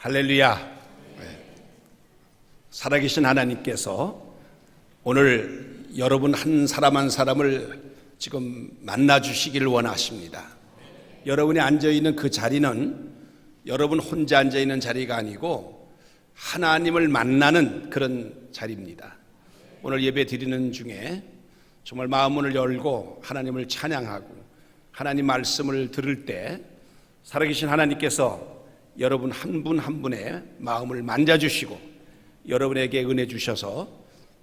할렐루야. 살아계신 하나님께서 오늘 여러분 한 사람 한 사람을 지금 만나 주시기를 원하십니다. 여러분이 앉아있는 그 자리는 여러분 혼자 앉아있는 자리가 아니고 하나님을 만나는 그런 자리입니다. 오늘 예배 드리는 중에 정말 마음문을 열고 하나님을 찬양하고 하나님 말씀을 들을 때 살아계신 하나님께서 여러분 한 분 한 분의 마음을 만져주시고 여러분에게 은혜 주셔서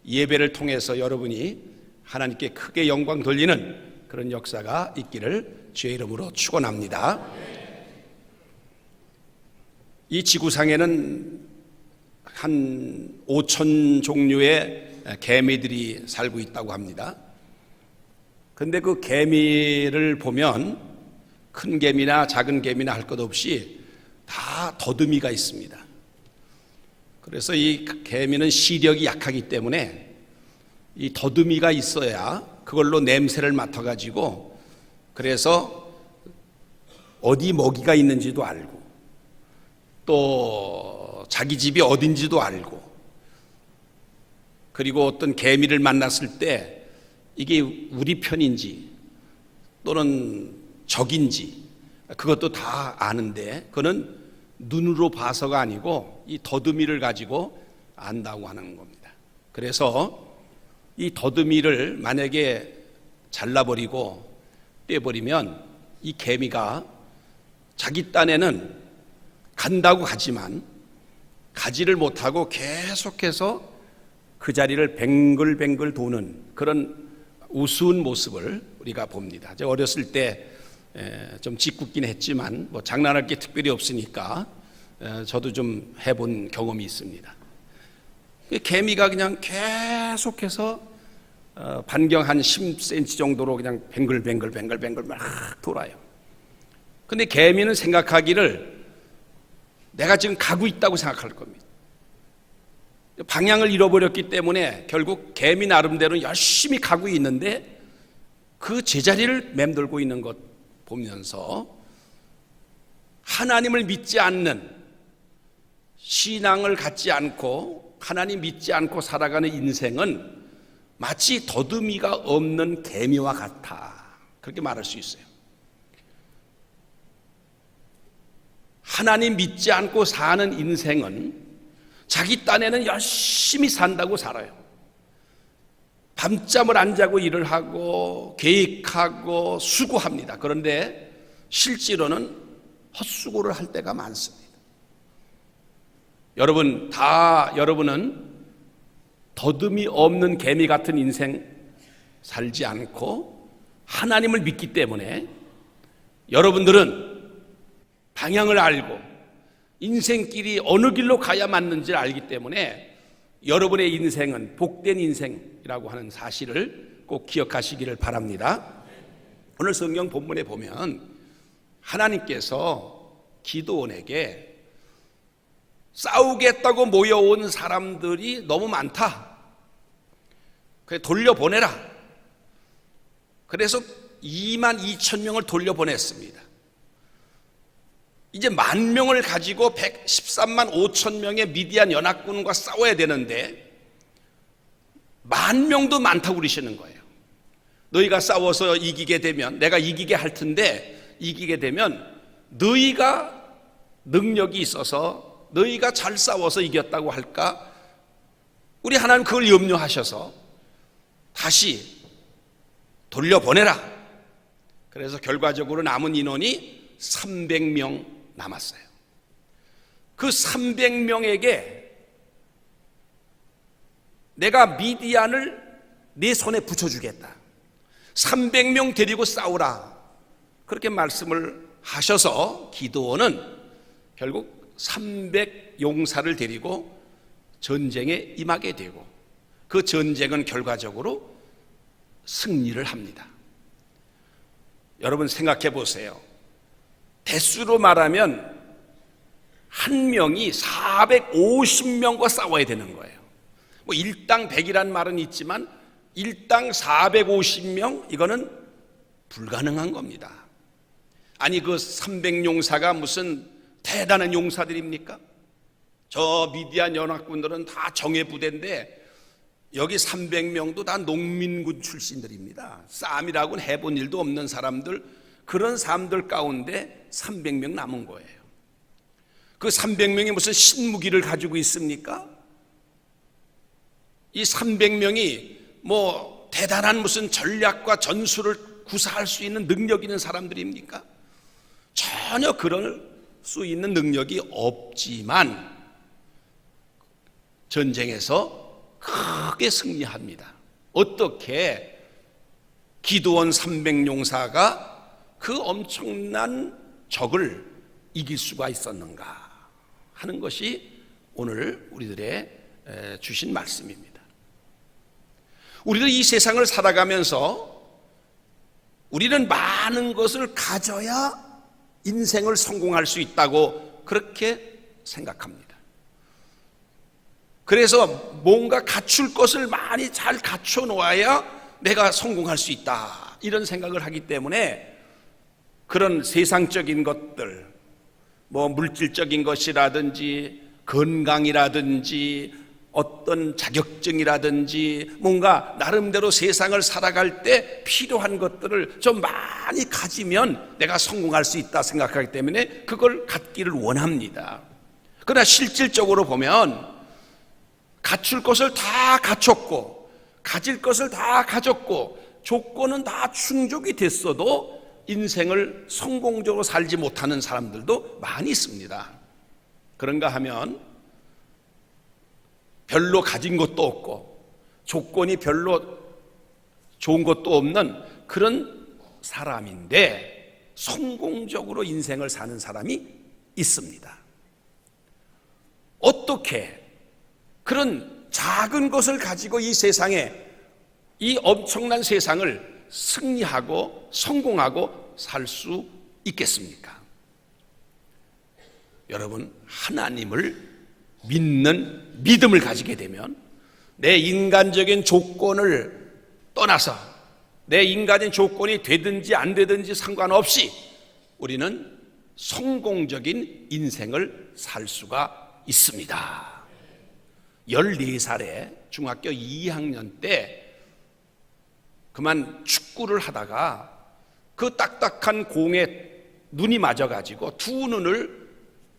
예배를 통해서 여러분이 하나님께 크게 영광 돌리는 그런 역사가 있기를 주의 이름으로 축원합니다. 이 지구상에는 한 5천 종류의 개미들이 살고 있다고 합니다. 그런데 그 개미를 보면 큰 개미나 작은 개미나 할 것 없이 다 더듬이가 있습니다. 그래서 이 개미는 시력이 약하기 때문에 이 더듬이가 있어야 그걸로 냄새를 맡아가지고 그래서 어디 먹이가 있는지도 알고 또 자기 집이 어딘지도 알고 그리고 어떤 개미를 만났을 때 이게 우리 편인지 또는 적인지 그것도 다 아는데 그는 눈으로 봐서가 아니고 이 더듬이를 가지고 안다고 하는 겁니다. 그래서 이 더듬이를 만약에 잘라버리고 떼버리면 이 개미가 자기 딴에는 간다고 가지만 가지를 못하고 계속해서 그 자리를 뱅글뱅글 도는 그런 우스운 모습을 우리가 봅니다. 제가 어렸을 때 좀 짓궂긴 했지만 뭐 장난할 게 특별히 없으니까 저도 좀 해본 경험이 있습니다. 개미가 그냥 계속해서 반경 한 10cm 정도로 그냥 뱅글뱅글 막 돌아요. 근데 개미는 생각하기를 내가 지금 가고 있다고 생각할 겁니다. 방향을 잃어버렸기 때문에 결국 개미 나름대로 열심히 가고 있는데 그 제자리를 맴돌고 있는 것 보면서 하나님을 믿지 않는 신앙을 갖지 않고 하나님 믿지 않고 살아가는 인생은 마치 더듬이가 없는 개미와 같아. 그렇게 말할 수 있어요. 하나님 믿지 않고 사는 인생은 자기 딴에는 열심히 산다고 살아요. 밤잠을 안 자고 일을 하고 계획하고 수고합니다. 그런데 실제로는 헛수고를 할 때가 많습니다. 여러분은 더듬이 없는 개미 같은 인생 살지 않고 하나님을 믿기 때문에 여러분들은 방향을 알고 인생길이 어느 길로 가야 맞는지를 알기 때문에 여러분의 인생은 복된 인생이라고 하는 사실을 꼭 기억하시기를 바랍니다. 오늘 성경 본문에 보면 하나님께서 기드온에게 싸우겠다고 모여온 사람들이 너무 많다. 그래서 돌려보내라. 그래서 22,000명을 돌려보냈습니다. 이제 10,000명을 가지고 113만 5천 명의 미디안 연합군과 싸워야 되는데 10,000명도 많다고 그러시는 거예요. 너희가 싸워서 이기게 되면 내가 이기게 할 텐데 이기게 되면 너희가 능력이 있어서 너희가 잘 싸워서 이겼다고 할까? 우리 하나님 그걸 염려하셔서 다시 돌려보내라. 그래서 결과적으로 남은 인원이 300명 남았어요. 그 300명에게 내가 미디안을 네 손에 붙여주겠다. 300명 데리고 싸우라. 그렇게 말씀을 하셔서 기드온은 결국 300용사를 데리고 전쟁에 임하게 되고 그 전쟁은 결과적으로 승리를 합니다. 여러분 생각해 보세요. 대수로 말하면 한 명이 450명과 싸워야 되는 거예요. 뭐 일당 100이란 말은 있지만 일당 450명 이거는 불가능한 겁니다. 아니 그 300용사가 무슨 대단한 용사들입니까? 저 미디안 연합군들은 다 정예 부대인데 여기 300명도 다 농민군 출신들입니다. 싸움이라고는 해본 일도 없는 사람들, 그런 사람들 가운데 300명 남은 거예요. 그 300명이 무슨 신무기를 가지고 있습니까? 이 300명이 뭐 대단한 무슨 전략과 전술을 구사할 수 있는 능력 있는 사람들입니까? 전혀 그럴 수 있는 능력이 없지만 전쟁에서 크게 승리합니다. 어떻게 기드온 300용사가 그 엄청난 적을 이길 수가 있었는가 하는 것이 오늘 우리들의 주신 말씀입니다. 우리도 이 세상을 살아가면서 우리는 많은 것을 가져야 인생을 성공할 수 있다고 그렇게 생각합니다. 그래서 뭔가 갖출 것을 많이 잘 갖춰 놓아야 내가 성공할 수 있다, 이런 생각을 하기 때문에 그런 세상적인 것들, 뭐 물질적인 것이라든지 건강이라든지 어떤 자격증이라든지 뭔가 나름대로 세상을 살아갈 때 필요한 것들을 좀 많이 가지면 내가 성공할 수 있다 생각하기 때문에 그걸 갖기를 원합니다. 그러나 실질적으로 보면 갖출 것을 다 갖췄고 가질 것을 다 가졌고 조건은 다 충족이 됐어도 인생을 성공적으로 살지 못하는 사람들도 많이 있습니다. 그런가 하면 별로 가진 것도 없고 조건이 별로 좋은 것도 없는 그런 사람인데 성공적으로 인생을 사는 사람이 있습니다. 어떻게 그런 작은 것을 가지고 이 세상에, 이 엄청난 세상을 승리하고 성공하고 살 수 있겠습니까? 여러분, 하나님을 믿는 믿음을 가지게 되면 내 인간적인 조건을 떠나서 내 인간의 조건이 되든지 안 되든지 상관없이 우리는 성공적인 인생을 살 수가 있습니다. 14살에 중학교 2학년 때 그만 축구를 하다가 그 딱딱한 공에 눈이 맞아가지고 두 눈을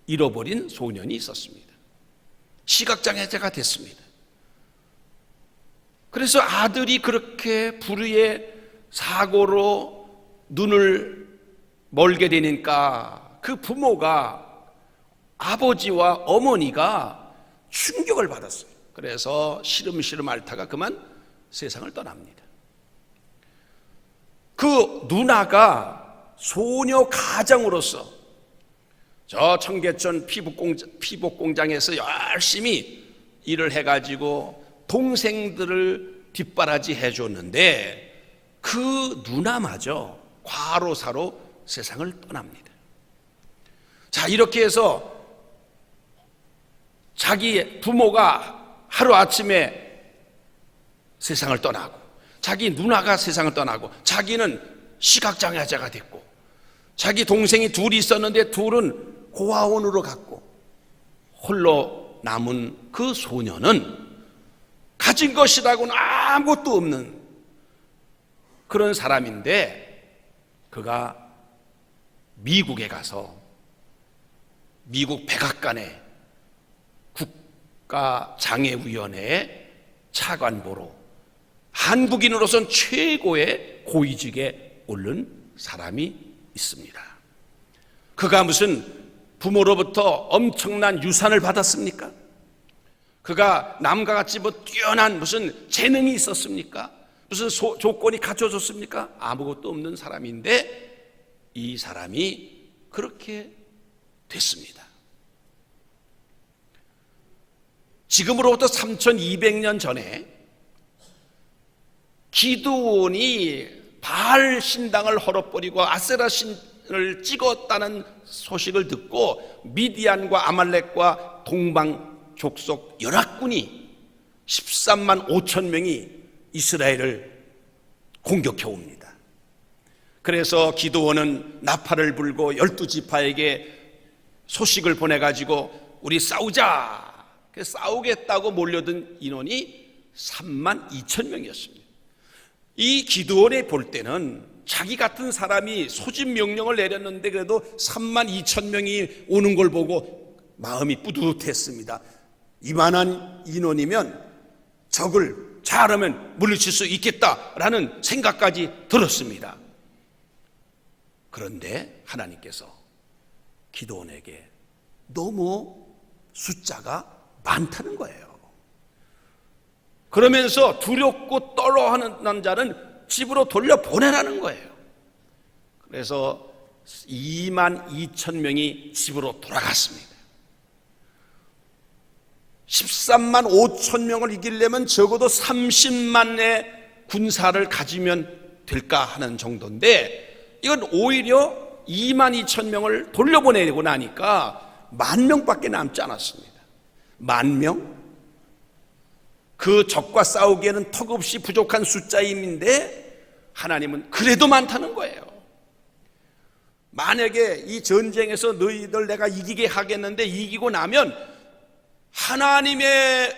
잃어버린 소년이 있었습니다. 시각장애자가 됐습니다. 그래서 아들이 그렇게 불의의 사고로 눈을 멀게 되니까 그 부모가, 아버지와 어머니가 충격을 받았어요. 그래서 시름시름 앓다가 그만 세상을 떠납니다. 그 누나가 소녀 가장으로서 저 청계천 피복공장에서 열심히 일을 해가지고 동생들을 뒷바라지 해줬는데 그 누나마저 과로사로 세상을 떠납니다. 자, 이렇게 해서 자기 부모가 하루아침에 세상을 떠나고 자기 누나가 세상을 떠나고 자기는 시각장애자가 됐고 자기 동생이 둘이 있었는데 둘은 고아원으로 갔고 홀로 남은 그 소녀는 가진 것이라고는 아무것도 없는 그런 사람인데 그가 미국에 가서 미국 백악관에 국가장애위원회의 차관보로 한국인으로선 최고의 고위직에 오른 사람이 있습니다. 그가 무슨 부모로부터 엄청난 유산을 받았습니까? 그가 남과 같이 뭐 뛰어난 무슨 재능이 있었습니까? 무슨 조건이 갖춰졌습니까? 아무것도 없는 사람인데 이 사람이 그렇게 됐습니다. 지금으로부터 3200년 전에 기드온이 바알 신당을 헐어버리고 아세라 신을 찍었다는 소식을 듣고 미디안과 아말렉과 동방 족속 연합군이 13만 5천 명이 이스라엘을 공격해 옵니다. 그래서 기드온은 나팔을 불고 12지파에게 소식을 보내가지고 우리 싸우자 그래서 싸우겠다고 몰려든 인원이 3만 2천 명이었습니다. 이 기드온이 볼 때는 자기 같은 사람이 소집 명령을 내렸는데 그래도 3만 2천 명이 오는 걸 보고 마음이 뿌듯했습니다. 이만한 인원이면 적을 잘하면 물리칠 수 있겠다라는 생각까지 들었습니다. 그런데 하나님께서 기드온에게 너무 숫자가 많다는 거예요. 그러면서 두렵고 떨어하는 자는 집으로 돌려보내라는 거예요. 그래서 2만 2천 명이 집으로 돌아갔습니다. 13만 5천 명을 이기려면 적어도 30만의 군사를 가지면 될까 하는 정도인데 이건 오히려 2만 2천 명을 돌려보내고 나니까 10,000명밖에 남지 않았습니다. 10,000명? 그 적과 싸우기에는 턱없이 부족한 숫자임인데 하나님은 그래도 많다는 거예요. 만약에 이 전쟁에서 너희들 내가 이기게 하겠는데 이기고 나면 하나님의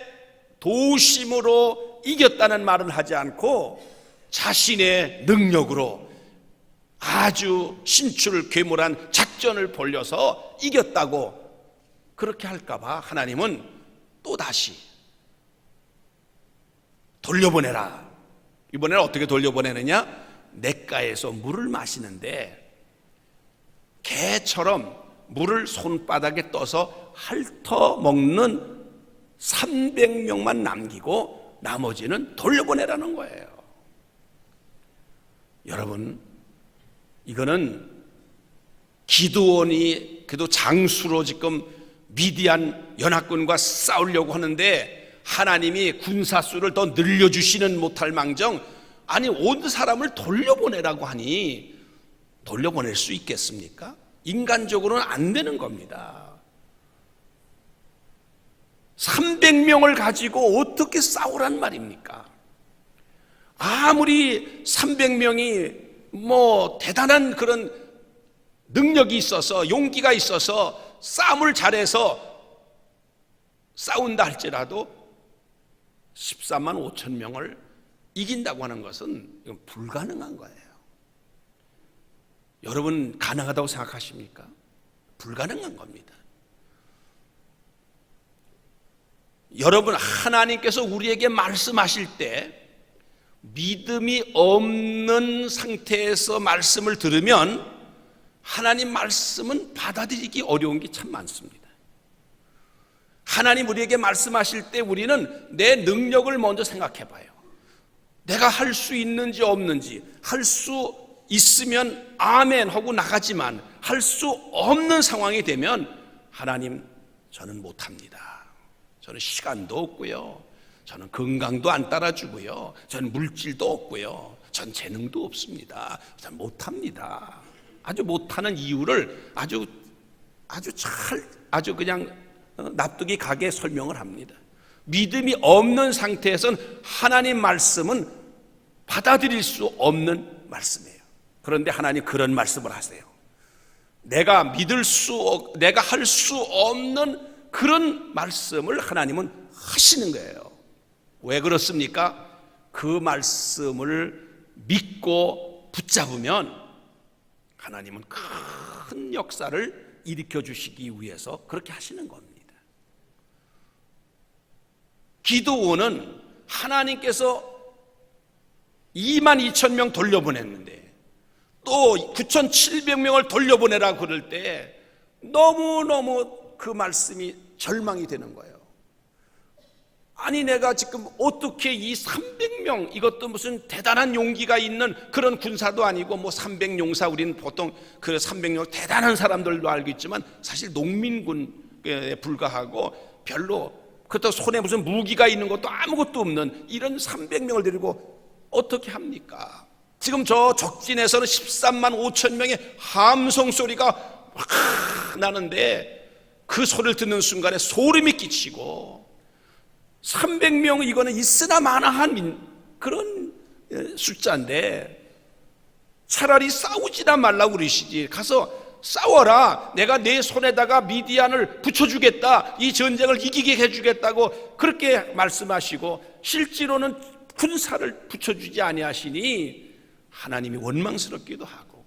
도우심으로 이겼다는 말을 하지 않고 자신의 능력으로 아주 신출괴물한 작전을 벌여서 이겼다고 그렇게 할까봐 하나님은 또다시 돌려보내라. 이번에는 어떻게 돌려보내느냐? 냇가에서 물을 마시는데 개처럼 물을 손바닥에 떠서 핥어먹는 300명만 남기고 나머지는 돌려보내라는 거예요. 여러분, 이거는 기드온이 그래도 장수로 지금 미디안 연합군과 싸우려고 하는데 하나님이 군사수를 더 늘려주시는 못할 망정 아니 온 사람을 돌려보내라고 하니 돌려보낼 수 있겠습니까? 인간적으로는 안 되는 겁니다. 300명을 가지고 어떻게 싸우란 말입니까? 아무리 300명이 뭐 대단한 그런 능력이 있어서 용기가 있어서 싸움을 잘해서 싸운다 할지라도 14만 5천 명을 이긴다고 하는 것은 이건 불가능한 거예요. 여러분 가능하다고 생각하십니까? 불가능한 겁니다. 여러분 하나님께서 우리에게 말씀하실 때 믿음이 없는 상태에서 말씀을 들으면 하나님 말씀은 받아들이기 어려운 게 참 많습니다. 하나님 우리에게 말씀하실 때 우리는 내 능력을 먼저 생각해 봐요. 내가 할 수 있는지 없는지, 할 수 있으면 아멘 하고 나가지만 할 수 없는 상황이 되면 하나님 저는 못합니다. 저는 시간도 없고요. 저는 건강도 안 따라주고요. 저는 물질도 없고요. 전 재능도 없습니다. 전 못합니다. 아주 못하는 이유를 아주 그냥 납득이 가게 설명을 합니다. 믿음이 없는 상태에서는 하나님 말씀은 받아들일 수 없는 말씀이에요. 그런데 하나님 그런 말씀을 하세요. 내가 할 수 없는 그런 말씀을 하나님은 하시는 거예요. 왜 그렇습니까? 그 말씀을 믿고 붙잡으면 하나님은 큰 역사를 일으켜 주시기 위해서 그렇게 하시는 겁니다. 기드온은 하나님께서 2만 2천 명 돌려보냈는데 또 9,700명을 돌려보내라고 그럴 때 너무너무 그 말씀이 절망이 되는 거예요. 아니 내가 지금 어떻게 이 300명 이것도 무슨 대단한 용기가 있는 그런 군사도 아니고 뭐 300용사 우리는 보통 그 300명 대단한 사람들도 알고 있지만 사실 농민군에 불과하고 별로 그렇다고 손에 무슨 무기가 있는 것도 아무것도 없는 이런 300명을 데리고 어떻게 합니까? 지금 저 적진에서는 13만 5천 명의 함성 소리가 확 나는데 그 소리를 듣는 순간에 소름이 끼치고 300명 이거는 있으나 마나한 그런 숫자인데 차라리 싸우지나 말라고 그러시지 가서 싸워라. 내가 내 손에다가 미디안을 붙여주겠다. 이 전쟁을 이기게 해주겠다고 그렇게 말씀하시고 실제로는 군사를 붙여주지 아니하시니 하나님이 원망스럽기도 하고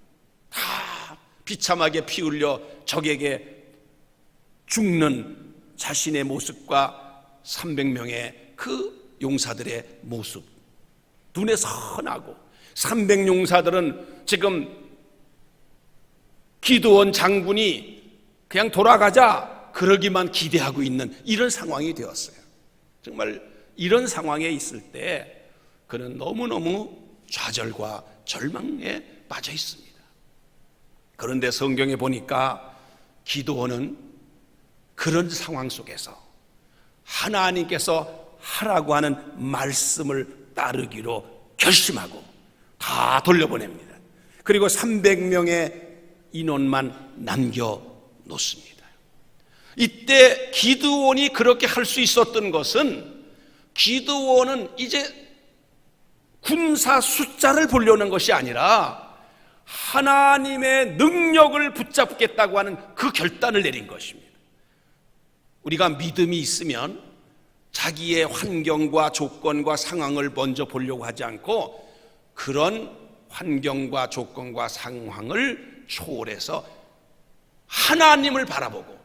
다 비참하게 피 흘려 적에게 죽는 자신의 모습과 300명의 그 용사들의 모습, 눈에 선하고 300용사들은 지금 기드온 장군이 그냥 돌아가자 그러기만 기대하고 있는 이런 상황이 되었어요. 정말 이런 상황에 있을 때 그는 너무너무 좌절과 절망에 빠져 있습니다. 그런데 성경에 보니까 기드온은 그런 상황 속에서 하나님께서 하라고 하는 말씀을 따르기로 결심하고 다 돌려보냅니다. 그리고 300명의 인원만 남겨놓습니다. 이때 기드온이 그렇게 할 수 있었던 것은 기드온은 이제 군사 숫자를 보려는 것이 아니라 하나님의 능력을 붙잡겠다고 하는 그 결단을 내린 것입니다. 우리가 믿음이 있으면 자기의 환경과 조건과 상황을 먼저 보려고 하지 않고 그런 환경과 조건과 상황을 초월해서 하나님을 바라보고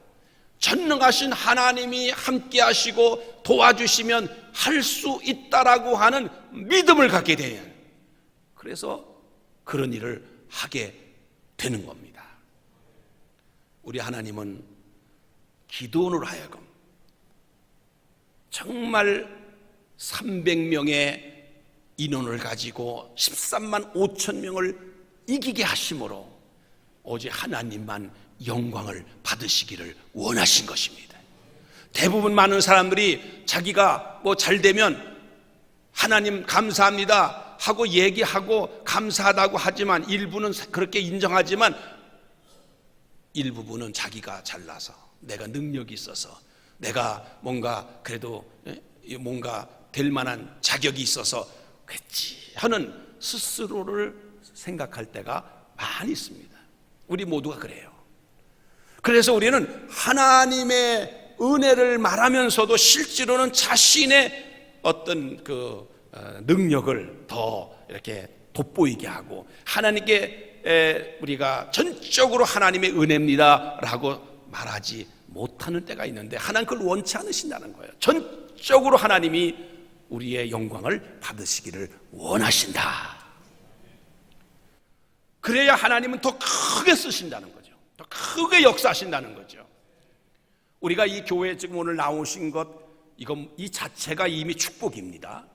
전능하신 하나님이 함께 하시고 도와주시면 할 수 있다라고 하는 믿음을 갖게 돼요. 그래서 그런 일을 하게 되는 겁니다. 우리 하나님은 기드온으로 하여금 정말 300명의 인원을 가지고 13만 5천 명을 이기게 하심으로 오직 하나님만 영광을 받으시기를 원하신 것입니다. 대부분 많은 사람들이 자기가 뭐 잘되면 하나님 감사합니다 하고 얘기하고 감사하다고 하지만 일부는 그렇게 인정하지만 일부분은 자기가 잘나서 내가 능력이 있어서 내가 뭔가 그래도 뭔가 될 만한 자격이 있어서 그랬지 하는 스스로를 생각할 때가 많이 있습니다. 우리 모두가 그래요. 그래서 우리는 하나님의 은혜를 말하면서도 실제로는 자신의 어떤 그 능력을 더 이렇게 돋보이게 하고 하나님께 우리가 전적으로 하나님의 은혜입니다 라고 말하지 못하는 때가 있는데 하나님 그걸 원치 않으신다는 거예요. 전적으로 하나님이 우리의 영광을 받으시기를 원하신다. 그래야 하나님은 더 크게 쓰신다는 거죠. 더 크게 역사하신다는 거죠. 우리가 이 교회에 지금 오늘 나오신 것 이 자체가 이미 축복입니다.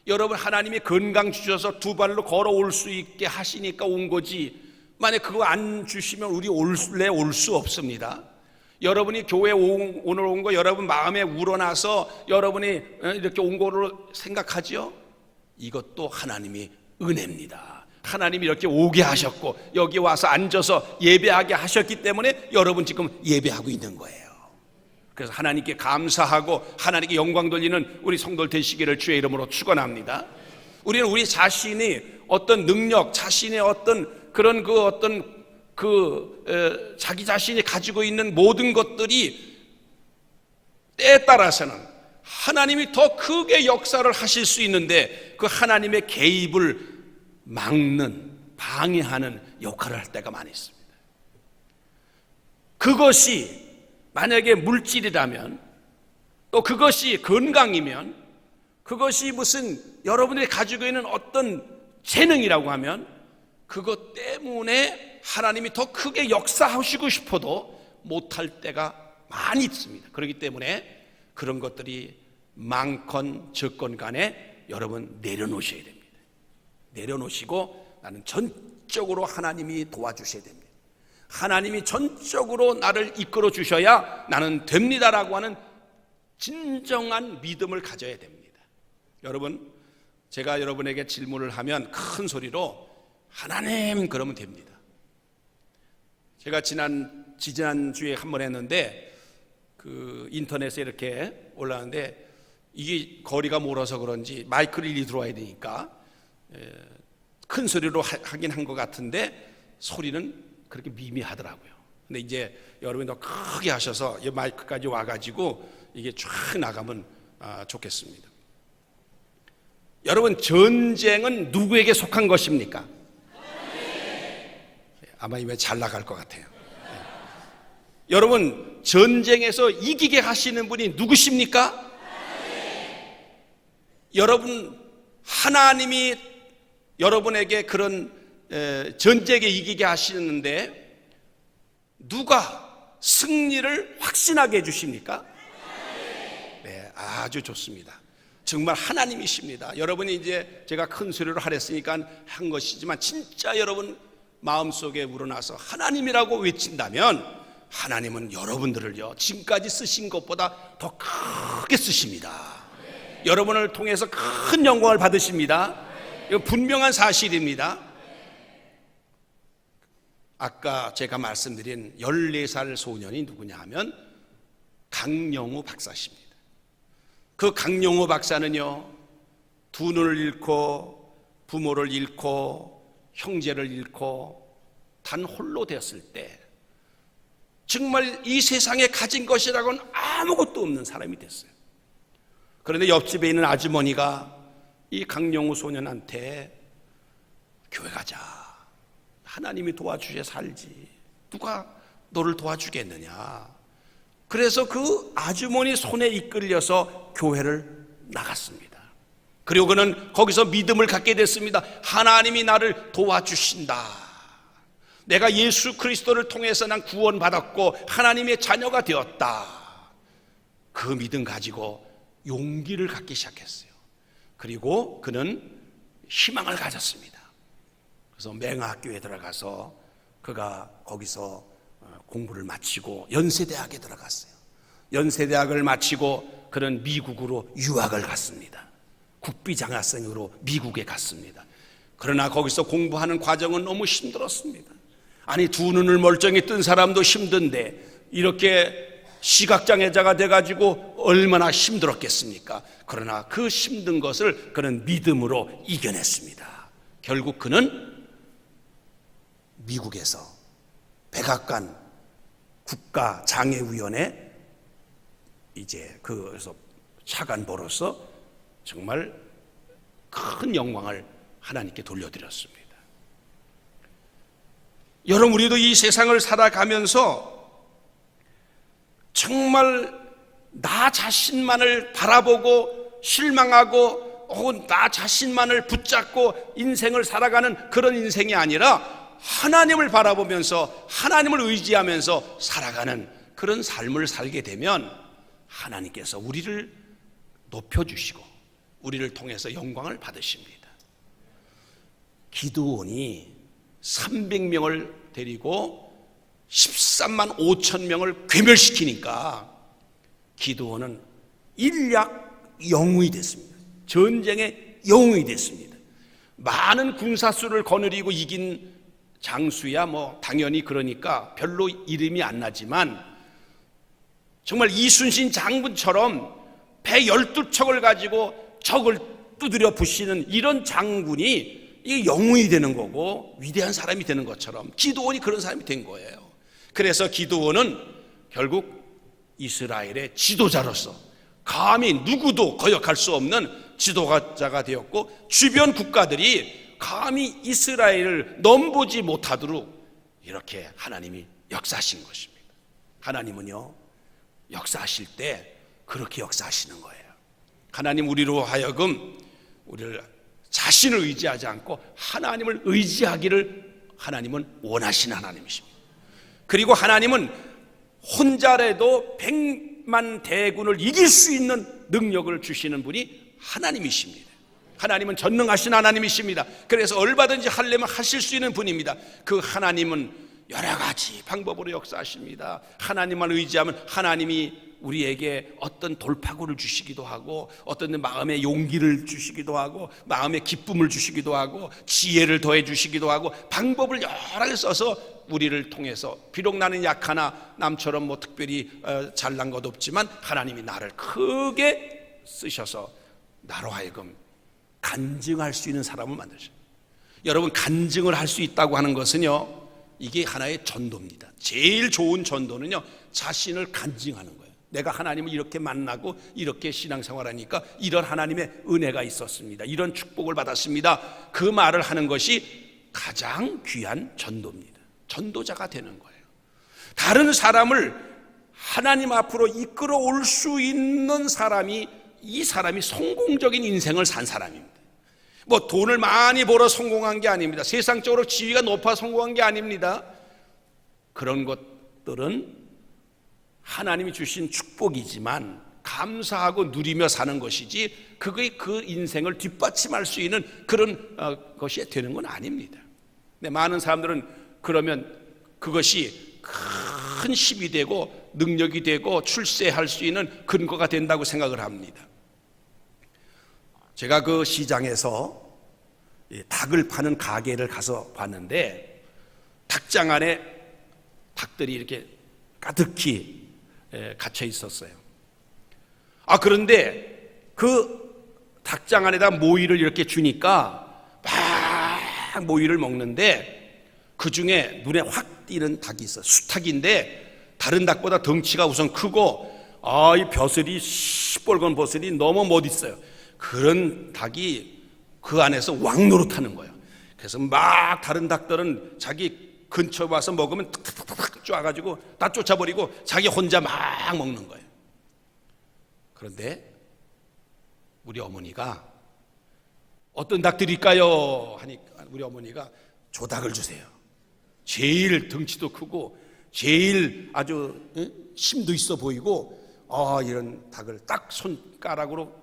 여러분 하나님이 건강 주셔서 두 발로 걸어올 수 있게 하시니까 온 거지 만약 그거 안 주시면 우리 올 수 없습니다. 여러분이 교회에 오늘 온 거 여러분 마음에 우러나서 여러분이 이렇게 온 거로 생각하지요? 이것도 하나님이 은혜입니다. 하나님이 이렇게 오게 하셨고 여기 와서 앉아서 예배하게 하셨기 때문에 여러분 지금 예배하고 있는 거예요. 그래서 하나님께 감사하고 하나님께 영광 돌리는 우리 성도들 되시기를 주의 이름으로 축원합니다. 우리는 우리 자신이 어떤 능력, 자신의 어떤 그런 자기 자신이 가지고 있는 모든 것들이 때에 따라서는 하나님이 더 크게 역사를 하실 수 있는데 그 하나님의 개입을 막는, 방해하는 역할을 할 때가 많이 있습니다. 그것이 만약에 물질이라면 또 그것이 건강이면 그것이 무슨 여러분들이 가지고 있는 어떤 재능이라고 하면 그것 때문에 하나님이 더 크게 역사하시고 싶어도 못할 때가 많이 있습니다. 그렇기 때문에 그런 것들이 많건 적건 간에 여러분 내려놓으셔야 됩니다. 내려놓으시고 나는 전적으로 하나님이 도와주셔야 됩니다. 하나님이 전적으로 나를 이끌어 주셔야 나는 됩니다라고 하는 진정한 믿음을 가져야 됩니다. 여러분 제가 여러분에게 질문을 하면 큰 소리로 하나님 그러면 됩니다. 제가 지난주에 한 번 했는데 그 인터넷에 이렇게 올라왔는데 이게 거리가 멀어서 그런지 마이크를 일이 들어와야 되니까 큰 소리로 하긴 한 것 같은데 소리는 그렇게 미미하더라고요. 근데 이제 여러분이 더 크게 하셔서 이 마이크까지 와가지고 이게 쫙 나가면 좋겠습니다. 여러분, 전쟁은 누구에게 속한 것입니까? 아마 이번에 잘 나갈 것 같아요. 여러분, 전쟁에서 이기게 하시는 분이 누구십니까? 여러분, 하나님이 여러분에게 그런 전쟁에 이기게 하시는데 누가 승리를 확신하게 해주십니까? 네, 아주 좋습니다. 정말 하나님이십니다. 여러분이 이제 제가 큰 소리로 하랬으니까 한 것이지만 진짜 여러분 마음속에 우러나서 하나님이라고 외친다면 하나님은 여러분들을요 지금까지 쓰신 것보다 더 크게 쓰십니다. 여러분을 통해서 큰 영광을 받으십니다. 이거 분명한 사실입니다. 아까 제가 말씀드린 14살 소년이 누구냐 하면 강영우 박사십니다. 그 강영우 박사는요, 두 눈을 잃고 부모를 잃고 형제를 잃고 단 홀로 되었을 때 정말 이 세상에 가진 것이라고는 아무것도 없는 사람이 됐어요. 그런데 옆집에 있는 아주머니가 이 강영우 소년한테 교회 가자, 하나님이 도와주셔야 살지, 누가 너를 도와주겠느냐. 그래서 그 아주머니 손에 이끌려서 교회를 나갔습니다. 그리고 그는 거기서 믿음을 갖게 됐습니다. 하나님이 나를 도와주신다, 내가 예수 그리스도를 통해서 난 구원받았고 하나님의 자녀가 되었다. 그 믿음 가지고 용기를 갖기 시작했어요. 그리고 그는 희망을 가졌습니다. 그래서 맹학교에 들어가서 그가 거기서 공부를 마치고 연세대학에 들어갔어요. 연세대학을 마치고 그는 미국으로 유학을 갔습니다. 국비장학생으로 미국에 갔습니다. 그러나 거기서 공부하는 과정은 너무 힘들었습니다. 아니, 두 눈을 멀쩡히 뜬 사람도 힘든데 이렇게 시각장애자가 돼가지고 얼마나 힘들었겠습니까? 그러나 그 힘든 것을 그는 믿음으로 이겨냈습니다. 결국 그는 미국에서 백악관 국가장애위원회 이제 그래서 차관보로서 정말 큰 영광을 하나님께 돌려드렸습니다. 여러분, 우리도 이 세상을 살아가면서 정말 나 자신만을 바라보고 실망하고 혹은 나 자신만을 붙잡고 인생을 살아가는 그런 인생이 아니라 하나님을 바라보면서 하나님을 의지하면서 살아가는 그런 삶을 살게 되면 하나님께서 우리를 높여주시고 우리를 통해서 영광을 받으십니다. 기드온이 300명을 데리고 13만 5천 명을 괴멸시키니까 기드온은 일약 영웅이 됐습니다. 전쟁의 영웅이 됐습니다. 많은 군사수를 거느리고 이긴 장수야 뭐 당연히 그러니까 별로 이름이 안 나지만 정말 이순신 장군처럼 배 12척을 가지고 적을 두드려 부시는 이런 장군이 이 영웅이 되는 거고 위대한 사람이 되는 것처럼 기드온이 그런 사람이 된 거예요. 그래서 기드온은 결국 이스라엘의 지도자로서 감히 누구도 거역할 수 없는 지도자가 되었고 주변 국가들이 감히 이스라엘을 넘보지 못하도록 이렇게 하나님이 역사하신 것입니다. 하나님은요, 역사하실 때 그렇게 역사하시는 거예요. 하나님 우리로 하여금 우리를 자신을 의지하지 않고 하나님을 의지하기를 하나님은 원하시는 하나님이십니다. 그리고 하나님은 혼자라도 100만 대군을 이길 수 있는 능력을 주시는 분이 하나님이십니다. 하나님은 전능하신 하나님이십니다. 그래서 얼마든지 하려면 하실 수 있는 분입니다. 그 하나님은 여러 가지 방법으로 역사하십니다. 하나님만 의지하면 하나님이 우리에게 어떤 돌파구를 주시기도 하고 어떤 마음의 용기를 주시기도 하고 마음의 기쁨을 주시기도 하고 지혜를 더해 주시기도 하고 방법을 여러 개 써서 우리를 통해서 비록 나는 약하나 남처럼 뭐 특별히 잘난 것 없지만 하나님이 나를 크게 쓰셔서 나로 하여금 간증할 수 있는 사람을 만드십니다. 여러분, 간증을 할 수 있다고 하는 것은요, 이게 하나의 전도입니다. 제일 좋은 전도는요, 자신을 간증하는 거예요. 내가 하나님을 이렇게 만나고 이렇게 신앙생활하니까 이런 하나님의 은혜가 있었습니다, 이런 축복을 받았습니다, 그 말을 하는 것이 가장 귀한 전도입니다. 전도자가 되는 거예요. 다른 사람을 하나님 앞으로 이끌어 올 수 있는 사람이, 이 사람이 성공적인 인생을 산 사람입니다. 뭐 돈을 많이 벌어 성공한 게 아닙니다. 세상적으로 지위가 높아 성공한 게 아닙니다. 그런 것들은 하나님이 주신 축복이지만 감사하고 누리며 사는 것이지, 그게 그 인생을 뒷받침할 수 있는 그런 것이 되는 건 아닙니다. 근데 많은 사람들은 그러면 그것이 큰 힘이 되고 능력이 되고 출세할 수 있는 근거가 된다고 생각을 합니다. 제가 그 시장에서 닭을 파는 가게를 가서 봤는데, 닭장 안에 닭들이 이렇게 가득히 갇혀 있었어요. 그런데 그 닭장 안에다 모이를 이렇게 주니까 막 모이를 먹는데, 그 중에 눈에 확 띄는 닭이 있어요. 수탉인데 다른 닭보다 덩치가 우선 크고, 이 벼슬이, 시뻘건 버슬이 너무 멋있어요. 그런 닭이 그 안에서 왕노릇하는 거예요. 그래서 막 다른 닭들은 자기 근처에 와서 먹으면 탁탁탁탁 쪼아가지고 다 쫓아버리고 자기 혼자 막 먹는 거예요. 그런데 우리 어머니가 어떤 닭들일까요? 하니까 우리 어머니가 조닭을 주세요. 제일 덩치도 크고 제일 아주 힘도 있어 보이고, 이런 닭을 딱 손가락으로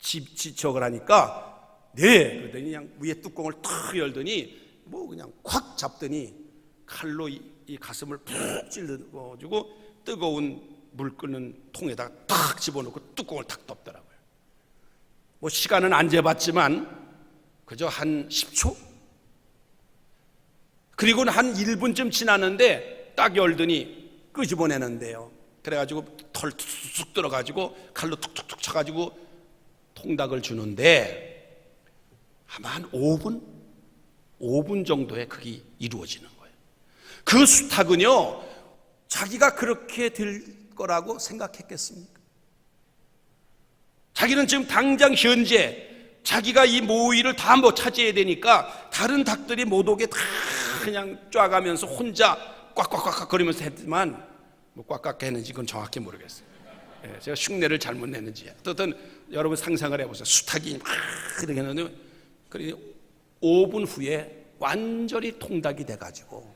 지적을 하니까, 네, 그러더니 그냥 위에 뚜껑을 탁 열더니 뭐 그냥 콱 잡더니 칼로 이 가슴을 푹 찔러가지고 뜨거운 물 끓는 통에다가 탁 집어넣고 뚜껑을 탁 덮더라고요. 뭐 시간은 안 재봤지만 그저 한 10초? 그리고는 한 1분쯤 지났는데 딱 열더니 끄집어내는데요. 그래가지고 털 툭툭 들어가지고 칼로 툭툭툭 쳐가지고 통닭을 주는데, 아마 한 5분 정도에 그게 이루어지는 거예요. 그 수탉은요, 자기가 그렇게 될 거라고 생각했겠습니까? 자기는 지금 당장 현재 자기가 이 모이를 다 뭐 차지해야 되니까 다른 닭들이 못 오게 다 그냥 쫙가면서 혼자 꽉꽉꽉 거리면서 했지만, 뭐 꽉꽉 했는지 그건 정확히 모르겠어요. 제가 흉내를 잘못 냈는지. 어떤 여러분 상상을 해보세요. 수탉이 막 이렇게 했는데, 그리고 5분 후에 완전히 통닭이 돼가지고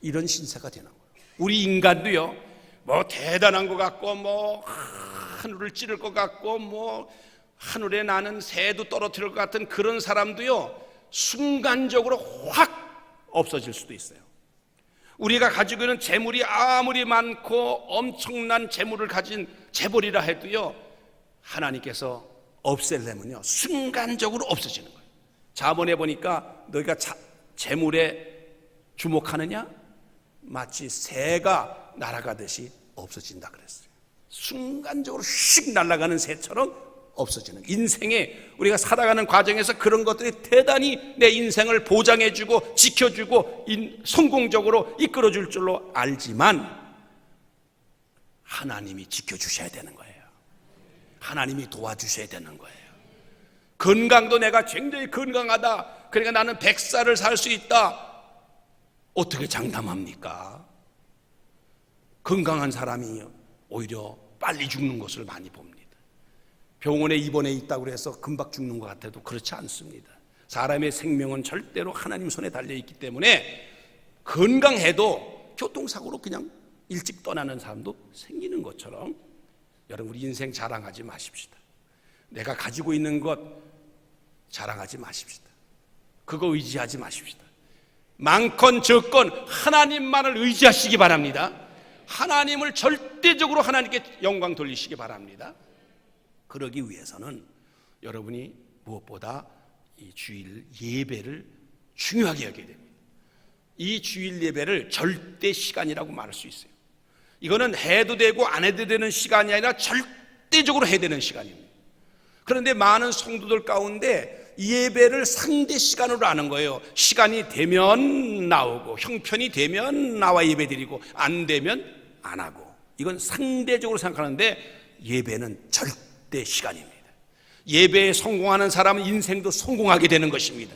이런 신세가 되는 거예요. 우리 인간도요, 뭐 대단한 것 같고, 뭐 하늘을 찌를 것 같고, 뭐 하늘에 나는 새도 떨어뜨릴 것 같은 그런 사람도요, 순간적으로 확 없어질 수도 있어요. 우리가 가지고 있는 재물이 아무리 많고 엄청난 재물을 가진 재벌이라 해도요, 하나님께서 없애려면요 순간적으로 없어지는 거예요. 자본에 보니까 너희가 재물에 주목하느냐? 마치 새가 날아가듯이 없어진다 그랬어요. 순간적으로 휙 날아가는 새처럼 없어지는, 인생에 우리가 살아가는 과정에서 그런 것들이 대단히 내 인생을 보장해주고 지켜주고 성공적으로 이끌어줄 줄로 알지만, 하나님이 지켜주셔야 되는 거예요. 하나님이 도와주셔야 되는 거예요. 건강도 내가 굉장히 건강하다, 그러니까 나는 100살을 살 수 있다, 어떻게 장담합니까? 건강한 사람이 오히려 빨리 죽는 것을 많이 봅니다. 병원에 입원해 있다고 해서 금방 죽는 것 같아도 그렇지 않습니다. 사람의 생명은 절대로 하나님 손에 달려있기 때문에 건강해도 교통사고로 그냥 일찍 떠나는 사람도 생기는 것처럼, 여러분 우리 인생 자랑하지 마십시다. 내가 가지고 있는 것 자랑하지 마십시다. 그거 의지하지 마십시다. 많건 적건 하나님만을 의지하시기 바랍니다. 하나님을 절대적으로 하나님께 영광 돌리시기 바랍니다. 그러기 위해서는 여러분이 무엇보다 이 주일 예배를 중요하게 여겨야 됩니다. 이 주일 예배를 절대 시간이라고 말할 수 있어요. 이거는 해도 되고 안 해도 되는 시간이 아니라 절대적으로 해야 되는 시간입니다. 그런데 많은 성도들 가운데 예배를 상대 시간으로 하는 거예요. 시간이 되면 나오고 형편이 되면 나와 예배 드리고 안 되면 안 하고, 이건 상대적으로 생각하는데 예배는 절대 시간입니다. 예배에 성공하는 사람은 인생도 성공하게 되는 것입니다.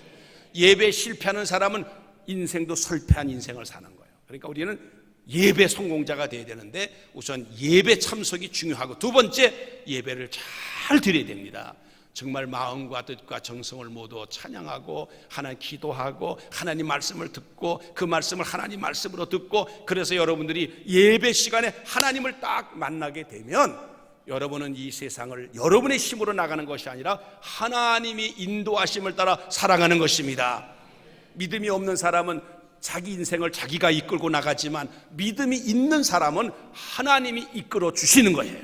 예배에 실패하는 사람은 인생도 설패한 인생을 사는 거예요. 그러니까 우리는 예배 성공자가 되어야 되는데 우선 예배 참석이 중요하고, 두 번째 예배를 잘 드려야 됩니다. 정말 마음과 뜻과 정성을 모두 찬양하고 하나님 기도하고 하나님 말씀을 듣고 그 말씀을 하나님 말씀으로 듣고, 그래서 여러분들이 예배 시간에 하나님을 딱 만나게 되면 여러분은 이 세상을 여러분의 힘으로 나가는 것이 아니라 하나님이 인도하심을 따라 살아가는 것입니다. 믿음이 없는 사람은 자기 인생을 자기가 이끌고 나가지만, 믿음이 있는 사람은 하나님이 이끌어 주시는 거예요.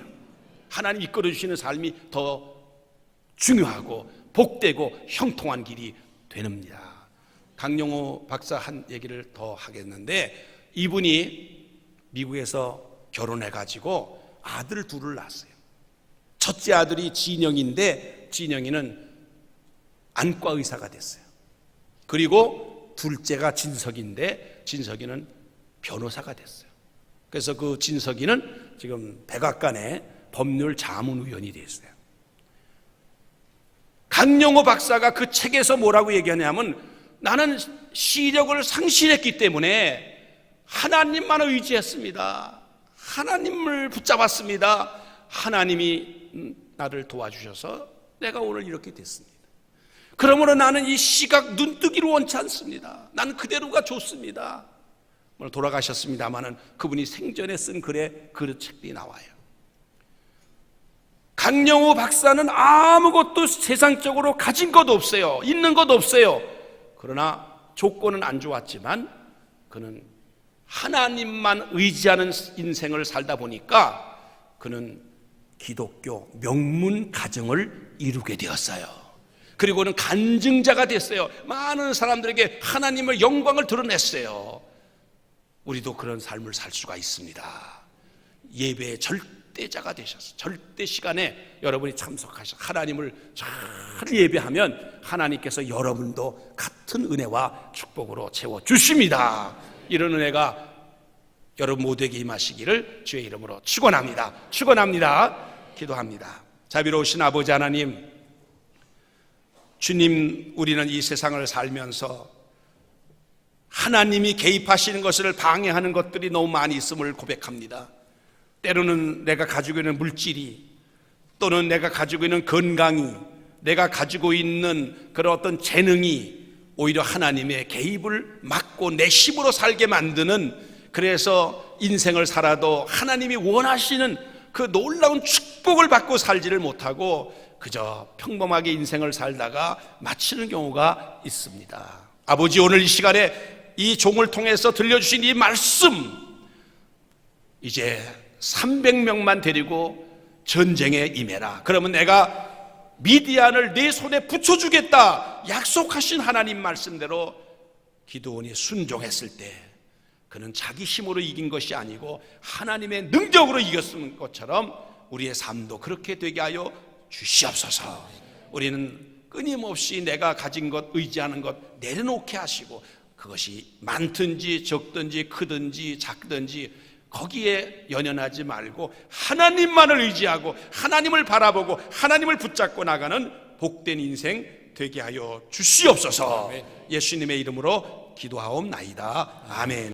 하나님 이끌어 주시는 삶이 더 중요하고 복되고 형통한 길이 됩니다. 강영호 박사 한 얘기를 더 하겠는데, 이분이 미국에서 결혼해가지고 아들 둘을 낳았어요. 첫째 아들이 진영인데 진영이는 안과 의사가 됐어요. 그리고 둘째가 진석인데 진석이는 변호사가 됐어요. 그래서 그 진석이는 지금 백악관의 법률 자문위원이 됐어요. 강영호 박사가 그 책에서 뭐라고 얘기하냐면, 나는 시력을 상실했기 때문에 하나님만 의지했습니다. 하나님을 붙잡았습니다. 하나님이 나를 도와주셔서 내가 오늘 이렇게 됐습니다. 그러므로 나는 이 시각 눈뜨기를 원치 않습니다. 나는 그대로가 좋습니다. 오늘 돌아가셨습니다마는 그분이 생전에 쓴 글에 그 책이 나와요. 강영호 박사는 아무것도 세상적으로 가진 것 없어요. 있는 것 없어요. 그러나 조건은 안 좋았지만 그는 하나님만 의지하는 인생을 살다 보니까 그는 기독교 명문 가정을 이루게 되었어요. 그리고는 간증자가 됐어요. 많은 사람들에게 하나님의 영광을 드러냈어요. 우리도 그런 삶을 살 수가 있습니다. 예배의 절대자가 되셔서 절대 시간에 여러분이 참석하셔서 하나님을 잘 예배하면 하나님께서 여러분도 같은 은혜와 축복으로 채워주십니다. 이런 은혜가 여러분 모두에게 임하시기를 주의 이름으로 축원합니다. 기도합니다. 자비로우신 아버지 하나님, 주님, 우리는 이 세상을 살면서 하나님이 개입하시는 것을 방해하는 것들이 너무 많이 있음을 고백합니다. 때로는 내가 가지고 있는 물질이, 또는 내가 가지고 있는 건강이, 내가 가지고 있는 그런 어떤 재능이 오히려 하나님의 개입을 막고 내 힘으로 살게 만드는, 그래서 인생을 살아도 하나님이 원하시는 그 놀라운 축복을 받고 살지를 못하고 그저 평범하게 인생을 살다가 마치는 경우가 있습니다. 아버지, 오늘 이 시간에 이 종을 통해서 들려주신 이 말씀, 이제 300명만 데리고 전쟁에 임해라. 그러면 내가 미디안을 내 손에 붙여주겠다 약속하신 하나님 말씀대로 기드온이 순종했을 때 그는 자기 힘으로 이긴 것이 아니고 하나님의 능력으로 이겼을 것처럼 우리의 삶도 그렇게 되게 하여 주시옵소서. 우리는 끊임없이 내가 가진 것, 의지하는 것 내려놓게 하시고, 그것이 많든지 적든지 크든지 작든지 거기에 연연하지 말고 하나님만을 의지하고 하나님을 바라보고 하나님을 붙잡고 나가는 복된 인생 되게 하여 주시옵소서. 예수님의 이름으로 기도하옵나이다. 아멘.